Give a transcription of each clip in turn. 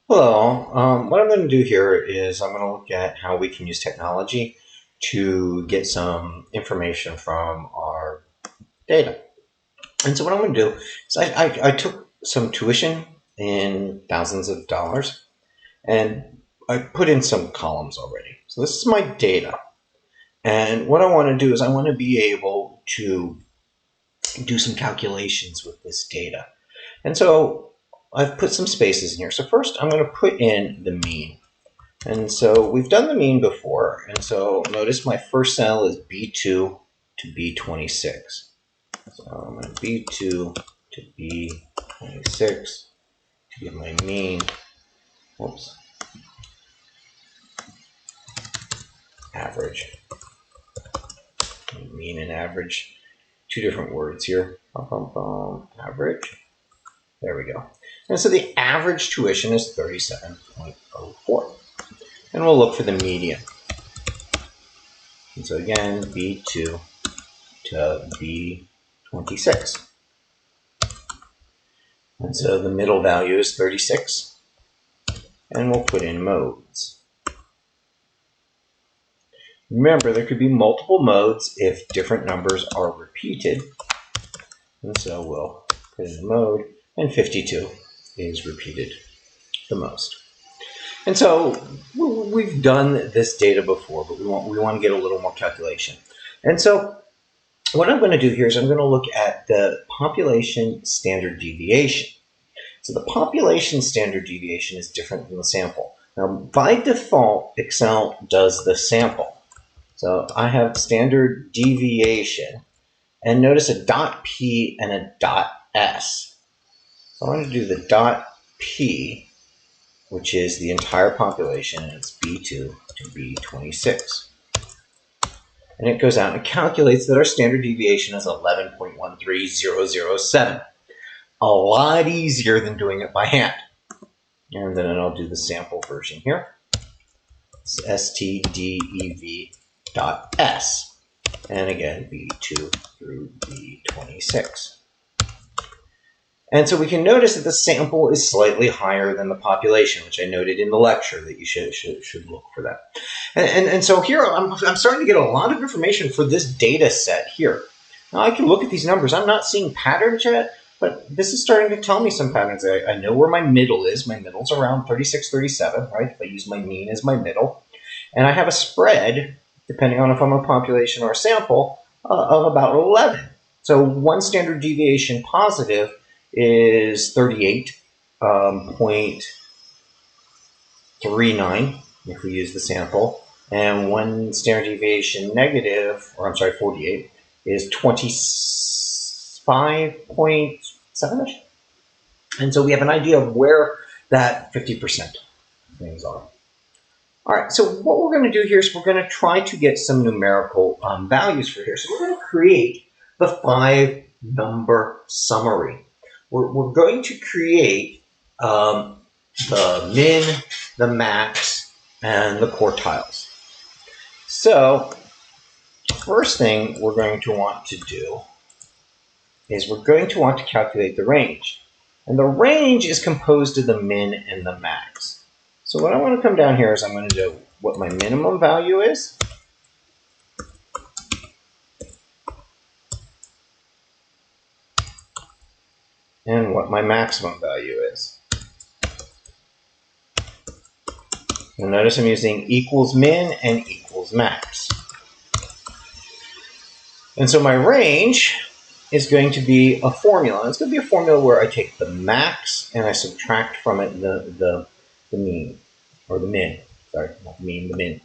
Hello. What I'm going to do here is I'm going to look at how we can use technology to get some information from our data. And so what I'm going to do is I took some tuition in thousands of dollars and I put in some columns already. So this is my data. And what I want to do is I want to be able to do some calculations with this data. And so I've put some spaces in here. So first I'm going to put in the mean. And so we've done the mean before. And so notice my first cell is B2 to B26. So I'm going to B2 to B26 to get my mean. Whoops. Average. Mean and average. Two different words here. Average. There we go. And so the average tuition is 37.04. And we'll look for the median. And so again, B2 to B26. And so the middle value is 36. And we'll put in modes. Remember, there could be multiple modes if different numbers are repeated. And so we'll put in a mode, and 52 is repeated the most. And so we've done this data before, but we want to get a little more calculation. And so what I'm going to do here is I'm going to look at the population standard deviation. So the population standard deviation is different than the sample. Now, by default, Excel does the sample. So I have standard deviation, and notice a dot P and a dot S. So I'm going to do the dot P, which is the entire population, and it's B2 to B26. And it goes out and calculates that our standard deviation is 11.13007. A lot easier than doing it by hand. And then I'll do the sample version here. It's stdev.s. And again, B2 through B26. And so we can notice that the sample is slightly higher than the population, which I noted in the lecture that you should look for that. And so here I'm starting to get a lot of information for this data set here. Now I can look at these numbers. I'm not seeing patterns yet, but this is starting to tell me some patterns. I know where my middle is. My middle's around 36, 37, right? If I use my mean as my middle. And I have a spread, depending on if I'm a population or a sample, of about 11. So one standard deviation positive is 38.39 if we use the sample, and one standard deviation negative, or I'm sorry, 48, is 25.7ish. And so we have an idea of where that 50% things are. All right, so what we're going to do here is we're going to try to get some numerical values for here. So we're going to create the 5-number summary. We're going to create the min, the max, and the quartiles. So first thing we're going to want to do is we're going to want to calculate the range. And the range is composed of the min and the max. So what I want to come down here is I'm going to do what my minimum value is. And what my maximum value is. You'll notice I'm using equals min and equals max. And so my range is going to be a formula. It's going to be a formula where I take the max and I subtract from it the mean, or the min. Sorry, not the mean, the min.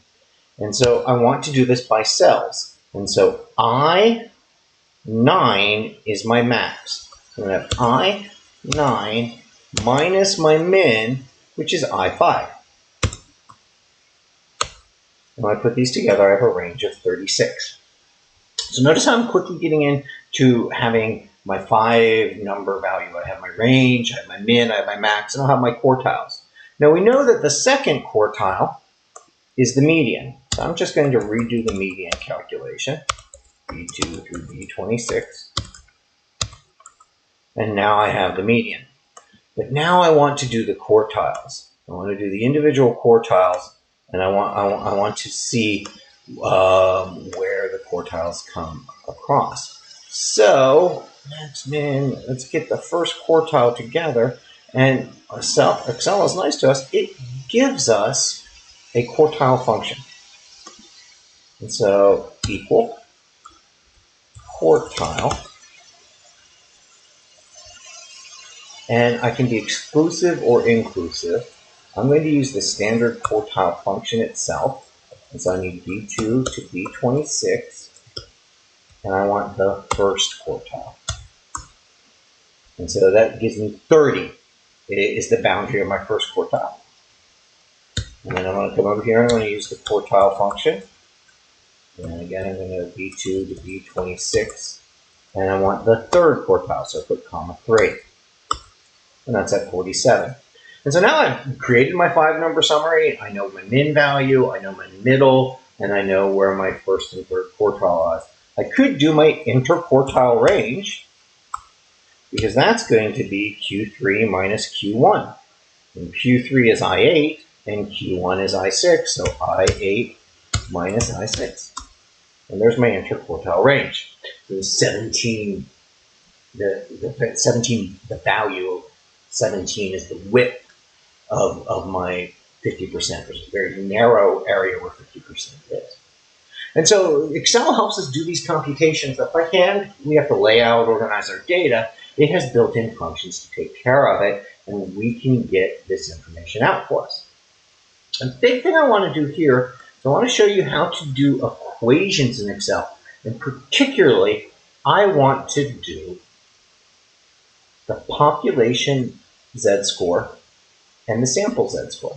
And so I want to do this by cells. And so I9 is my max. So I'm going to have I9 minus my min, which is I5. And when I put these together, I have a range of 36. So notice how I'm quickly getting into having my 5-number value. I have my range, I have my min, I have my max, and I'll have my quartiles. Now we know that the second quartile is the median. So I'm just going to redo the median calculation, B2 through B26. And now I have the median. But now I want to do the quartiles. I want to do the individual quartiles, and I want to see where the quartiles come across. So let's get the first quartile together. And Excel is nice to us. It gives us a quartile function. And so equal quartile. And I can be exclusive or inclusive. I'm going to use the standard quartile function itself. And so I need B2 to B26. And I want the first quartile. And so that gives me 30. It is the boundary of my first quartile. And then I'm going to come over here and I'm going to use the quartile function. And again, I'm going to go B2 to B26. And I want the third quartile, so I put comma 3. And that's at 47. And so now I've created my 5-number summary. I know my min value, I know my middle, and I know where my first and third quartile is. I could do my interquartile range, because that's going to be Q3 minus Q1. And Q3 is I8, and Q1 is I6, so I8 minus I6. And there's my interquartile range. So 17, the value of 17 is the width of my 50%. There's a very narrow area where 50% is. And so Excel helps us do these computations that by hand we have to lay out, organize our data. It has built-in functions to take care of it, and we can get this information out for us. A big thing I want to do here is I want to show you how to do equations in Excel. And particularly, I want to do the population Z-score and the sample Z-score.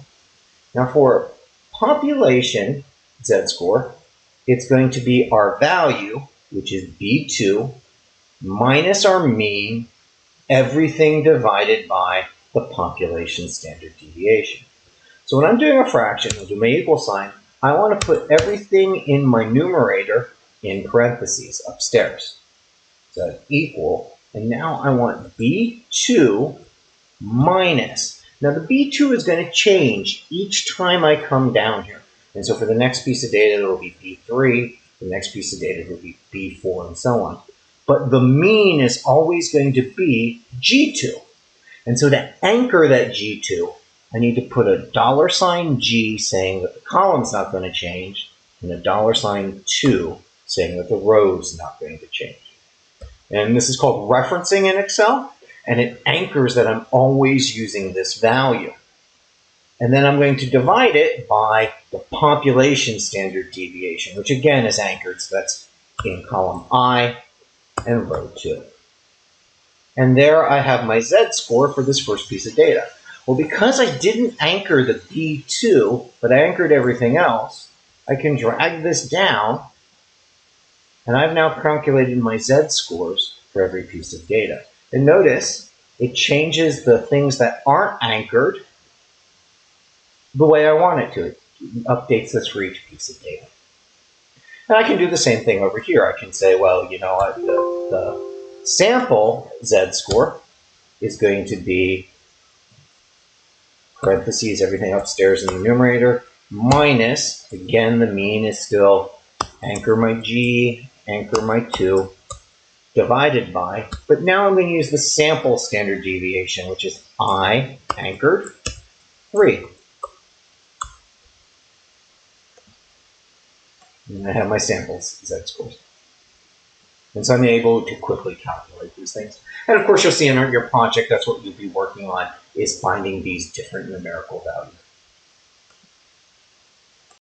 Now for population Z-score, it's going to be our value, which is B2, minus our mean, everything divided by the population standard deviation. So when I'm doing a fraction, I'll do my equal sign, I want to put everything in my numerator in parentheses upstairs. So equal, and now I want B2 minus. Now the B2 is going to change each time I come down here. And so for the next piece of data, it'll be B3. The next piece of data will be B4 and so on. But the mean is always going to be G2. And so to anchor that G2, I need to put a $G saying that the column's not going to change, and a $2 saying that the row's not going to change. And this is called referencing in Excel, and it anchors that I'm always using this value. And then I'm going to divide it by the population standard deviation, which again is anchored, so that's in column I and row 2. And there I have my Z-score for this first piece of data. Well, because I didn't anchor the B2, but I anchored everything else, I can drag this down, and I've now calculated my Z-scores for every piece of data. And notice, it changes the things that aren't anchored the way I want it to. It updates this for each piece of data. And I can do the same thing over here. I can say, well, you know what, the sample Z-score is going to be parentheses, everything upstairs in the numerator, minus, again, the mean is still anchor my G, anchor my 2, divided by, but now I'm going to use the sample standard deviation, which is I anchored 3. And I have my samples Z-scores. And so I'm able to quickly calculate these things. And of course, you'll see in your project, that's what you'll be working on, is finding these different numerical values.